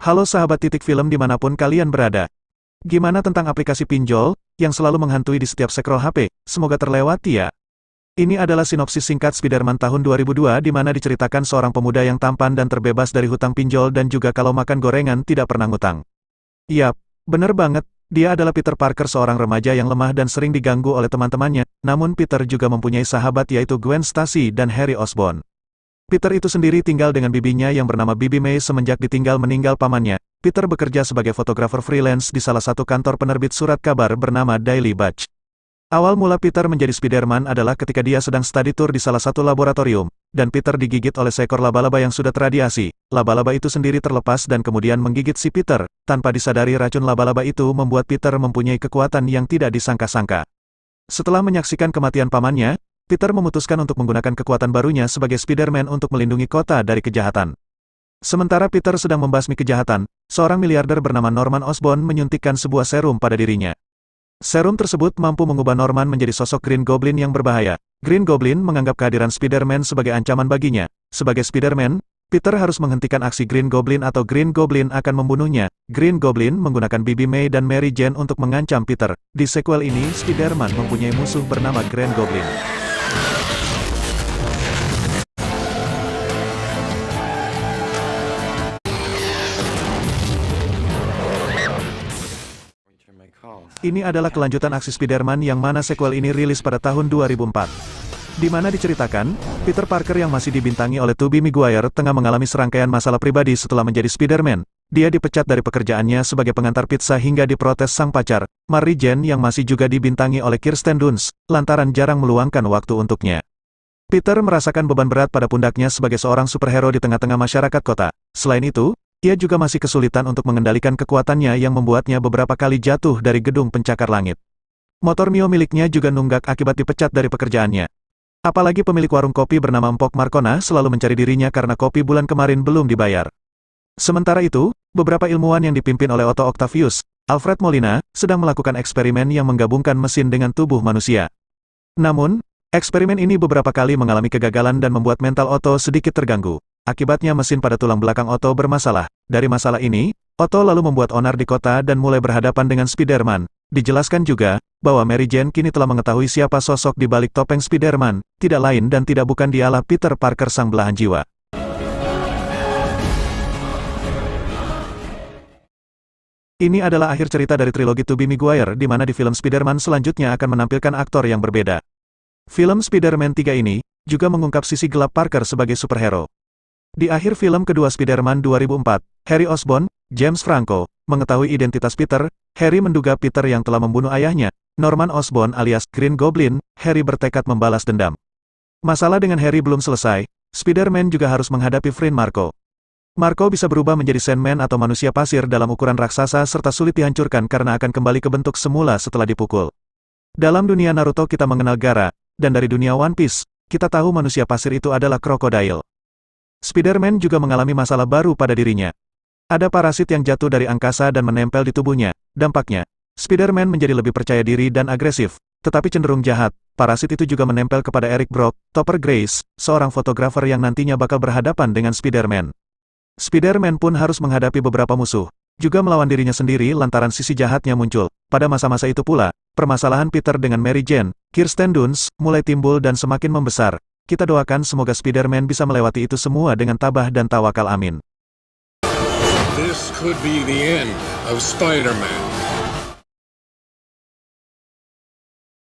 Halo sahabat titik film dimanapun kalian berada. Gimana tentang aplikasi pinjol, yang selalu menghantui di setiap scroll HP? Semoga terlewati ya. Ini adalah sinopsis singkat Spider-Man tahun 2002 di mana diceritakan seorang pemuda yang tampan dan terbebas dari hutang pinjol dan juga kalau makan gorengan tidak pernah ngutang. Yap, bener banget, dia adalah Peter Parker seorang remaja yang lemah dan sering diganggu oleh teman-temannya, namun Peter juga mempunyai sahabat yaitu Gwen Stacy dan Harry Osborn. Peter itu sendiri tinggal dengan bibinya yang bernama Bibi May semenjak ditinggal meninggal pamannya. Peter bekerja sebagai fotografer freelance di salah satu kantor penerbit surat kabar bernama Daily Batch. Awal mula Peter menjadi Spider-Man adalah ketika dia sedang study tour di salah satu laboratorium, dan Peter digigit oleh seekor laba-laba yang sudah terradiasi. Laba-laba itu sendiri terlepas dan kemudian menggigit si Peter. Tanpa disadari racun laba-laba itu membuat Peter mempunyai kekuatan yang tidak disangka-sangka. Setelah menyaksikan kematian pamannya, Peter memutuskan untuk menggunakan kekuatan barunya sebagai Spider-Man untuk melindungi kota dari kejahatan. Sementara Peter sedang membasmi kejahatan, seorang miliarder bernama Norman Osborn menyuntikkan sebuah serum pada dirinya. Serum tersebut mampu mengubah Norman menjadi sosok Green Goblin yang berbahaya. Green Goblin menganggap kehadiran Spider-Man sebagai ancaman baginya. Sebagai Spider-Man, Peter harus menghentikan aksi Green Goblin atau Green Goblin akan membunuhnya. Green Goblin menggunakan Bibi May dan Mary Jane untuk mengancam Peter. Di sequel ini, Spider-Man mempunyai musuh bernama Green Goblin. Ini adalah kelanjutan aksi Spider-Man yang mana sequel ini rilis pada tahun 2004. Di mana diceritakan, Peter Parker yang masih dibintangi oleh Tobey Maguire tengah mengalami serangkaian masalah pribadi setelah menjadi Spider-Man. Dia dipecat dari pekerjaannya sebagai pengantar pizza hingga diprotes sang pacar, Mary Jane yang masih juga dibintangi oleh Kirsten Dunst, lantaran jarang meluangkan waktu untuknya. Peter merasakan beban berat pada pundaknya sebagai seorang superhero di tengah-tengah masyarakat kota. Selain itu, ia juga masih kesulitan untuk mengendalikan kekuatannya yang membuatnya beberapa kali jatuh dari gedung pencakar langit. Motor Mio miliknya juga nunggak akibat dipecat dari pekerjaannya. Apalagi pemilik warung kopi bernama Empok Marcona selalu mencari dirinya karena kopi bulan kemarin belum dibayar. Sementara itu, beberapa ilmuwan yang dipimpin oleh Otto Octavius, Alfred Molina, sedang melakukan eksperimen yang menggabungkan mesin dengan tubuh manusia. Namun, eksperimen ini beberapa kali mengalami kegagalan dan membuat mental Otto sedikit terganggu. Akibatnya mesin pada tulang belakang Otto bermasalah. Dari masalah ini, Otto lalu membuat onar di kota dan mulai berhadapan dengan Spider-Man. Dijelaskan juga, bahwa Mary Jane kini telah mengetahui siapa sosok di balik topeng Spider-Man, tidak lain dan tidak bukan dialah Peter Parker sang belahan jiwa. Ini adalah akhir cerita dari trilogi Tobey Maguire di mana di film Spider-Man selanjutnya akan menampilkan aktor yang berbeda. Film Spider-Man 3 ini, juga mengungkap sisi gelap Parker sebagai superhero. Di akhir film kedua Spider-Man 2004, Harry Osborn, James Franco, mengetahui identitas Peter. Harry menduga Peter yang telah membunuh ayahnya, Norman Osborn alias Green Goblin. Harry bertekad membalas dendam. Masalah dengan Harry belum selesai, Spider-Man juga harus menghadapi friend Marco. Marco bisa berubah menjadi Sandman atau manusia pasir dalam ukuran raksasa serta sulit dihancurkan karena akan kembali ke bentuk semula setelah dipukul. Dalam dunia Naruto kita mengenal Gaara, dan dari dunia One Piece, kita tahu manusia pasir itu adalah krokodil. Spider-Man juga mengalami masalah baru pada dirinya. Ada parasit yang jatuh dari angkasa dan menempel di tubuhnya. Dampaknya, Spider-Man menjadi lebih percaya diri dan agresif, tetapi cenderung jahat. Parasit itu juga menempel kepada Eric Brock, Topper Grace, seorang fotografer yang nantinya bakal berhadapan dengan Spider-Man. Spider-Man pun harus menghadapi beberapa musuh, juga melawan dirinya sendiri lantaran sisi jahatnya muncul. Pada masa-masa itu pula, permasalahan Peter dengan Mary Jane, Kirsten Dunst, mulai timbul dan semakin membesar. Kita doakan semoga Spider-Man bisa melewati itu semua dengan tabah dan tawakal amin. This could be the end of Spider-Man.